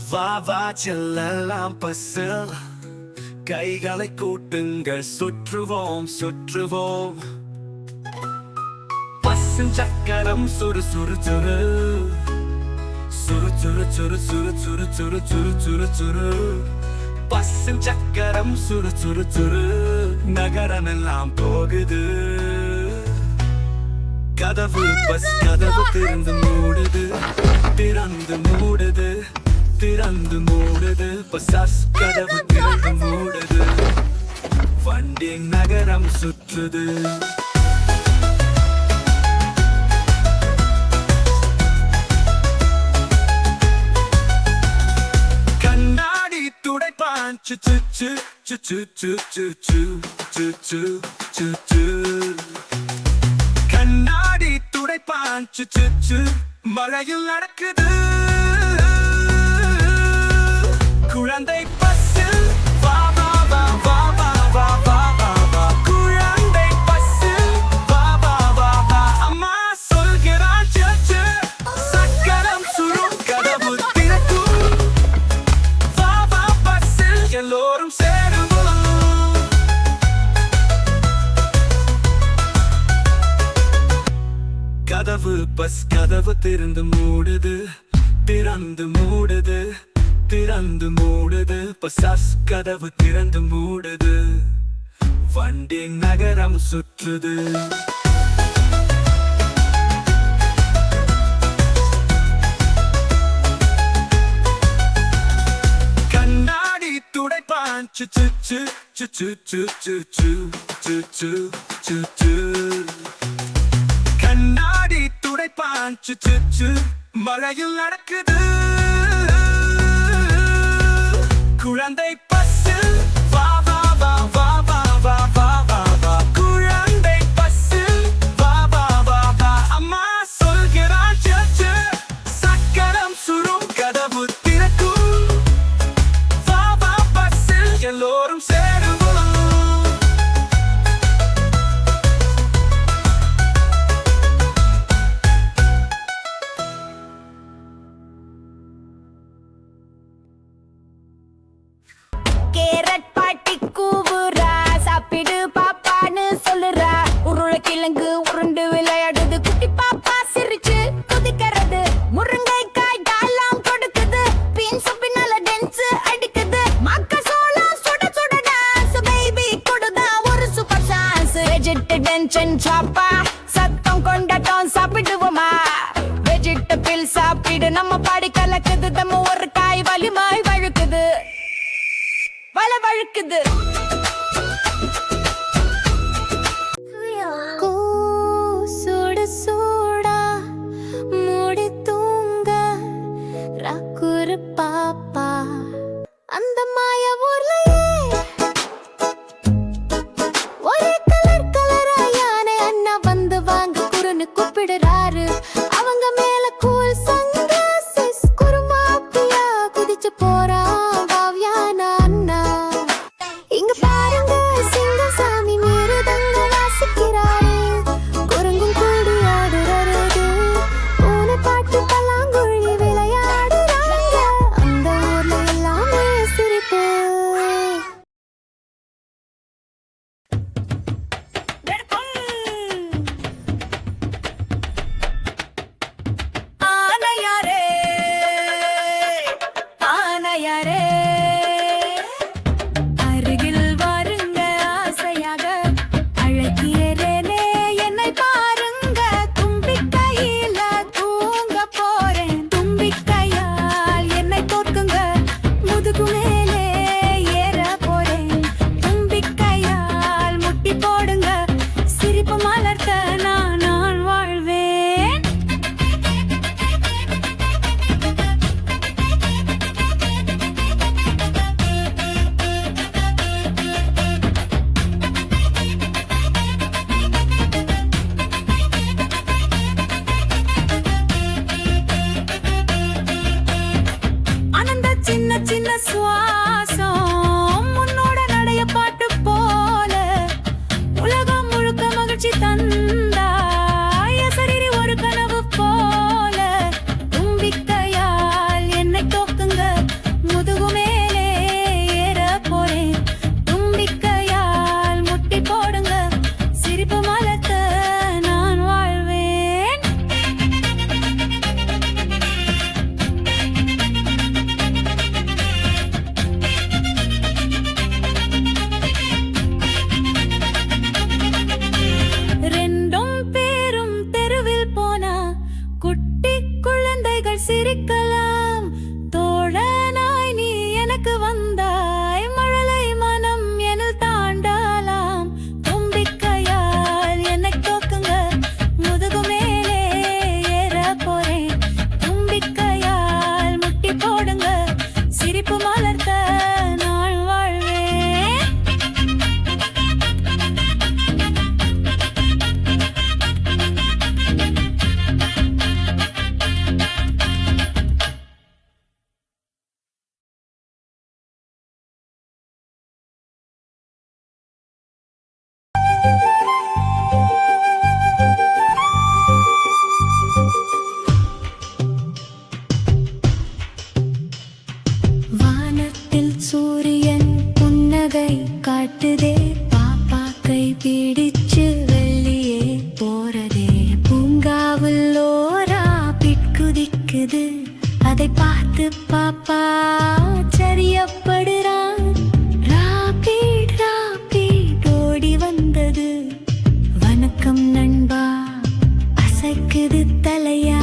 வா வா செல்லலாம் பஸ்ஸில் கைகளை கூட்டுங்கள் சுற்றுவோம் சுற்றுவோம் பஸ்ஸின் சக்கரம் சுறு சுறு சுறு சுறு சுறு சுறு சுறு சுறு சுறு சுறு சுறு சுறு பஸ்ஸின் சக்கரம் சுறு சுறு சுறு நகரமெல்லாம் போகுது கதவு பஸ் கதவு திறந்து மூடுது திறந்து மூடுது திறந்து மூடுது பஸ் கதவு திறந்து மூடுது வண்டி நகரம் சுற்றுது கண்ணாடி துடைப்பான் சு சு சு சு சு சு சு சு சு சு சு கண்ணாடி துடைப்பான் சு சு சு மழையில் நடக்குது குழந்தை பஸ்ஸில் வா வா வா வா வா வா வா வா வா குழந்தை பஸ்ஸில் வா வா வா வா அம்மா சொல்கிறான் சச்சு சக்கரம் சுரும் கதவு திறக்கும் வா வா பஸ்ஸில் எல்லோரும் சேருவோம் கதவு பஸ் கதவு திறந்து மூடுது திறந்து மூடுது திறந்து மூடுது பஸ் கதவு திறந்து மூடுது வண்டி நகரம் சுற்றுது கண்ணாடி துடைப்பான் சு சு சு சு சு சு சு சு சு சு சு கண்ணாடி துடைப்பான் சு சு சு மழையில் நடக்குது குழந்தை பஸ்ஸில் வா வா வா வா வா வா வா வா வா குழந்தை பஸ்ஸில் வா வா வா வா அம்மா சொல்கிறான் சச்சு சக்கரம் சுரும் கதவு திறக்கும் வா வா பஸ்ஸில் எல்லோரும் சேருவோம் கேரட் பாட்டி கூவுறா சாப்பிடு பாப்பான்னு சொல்லுறா உருளைக்கிழங்கு உருண்டு விளையாடுது குட்டி பாப்பா சிரிச்சு குதிக்கிறது முருங்கைக்காய் டாலாம் கொடுக்குது பீன்ஸ் பின்னால டென்ஸ் அடிக்குது மக்கா சோளம் சுட சுட டான்ஸ் பேபி கொடுதா ஒரு சூப்பர் சான்ஸ் வெஜிடேரியன் சாப்பா சத்தம் கொண்டாட்டம் சாப்பிடுவோமா வெஜிடபிள் சாப்பிடு நம்ம பாடி கலக்குது நம்ம ஒரு காய் வலிமாய் வழுக்குது வழுக்குது சூட சூடா மூடி தூங்க ராக்குரு பாப்பா அந்த மாய ஊர்லயே ஒரே கலர் கலரா யானை அண்ணா வந்து வாங்க குருன்னு கூப்பிடுறாரு அவங்க மேல கூல் சங்கிளாஸ் குருமாப்பியா குதிச்சு போறான் காவ்யானா அண்ணா இங்க பாருங்க சிங்க சிரிக்கலாம் தோழனாய் நீ எனக்கு வந்தாய் மழலை மனம் எனில் தாண்டலாம் தும்பிக்கையால் என்னை தோக்குங்க முதுகு மேலே ஏற போறேன் தும்பிக்கையால் முட்டி போடுங்க சிரிப்பு மலர்த்த நான் வாழ்வேன் வானத்தில் சூரியன் புன்னகை காட்டுதே பாப்பா கை பிடிச்சு வெளியே போறதே பூங்காவில் ஓரா பிட்குதிக்குது அதை பார்த்து பாப்பா சரியப்படுறான் ராபிட் ராபிட் ஓடி வந்தது வணக்கம் நண்பா அசைக்குது தலையா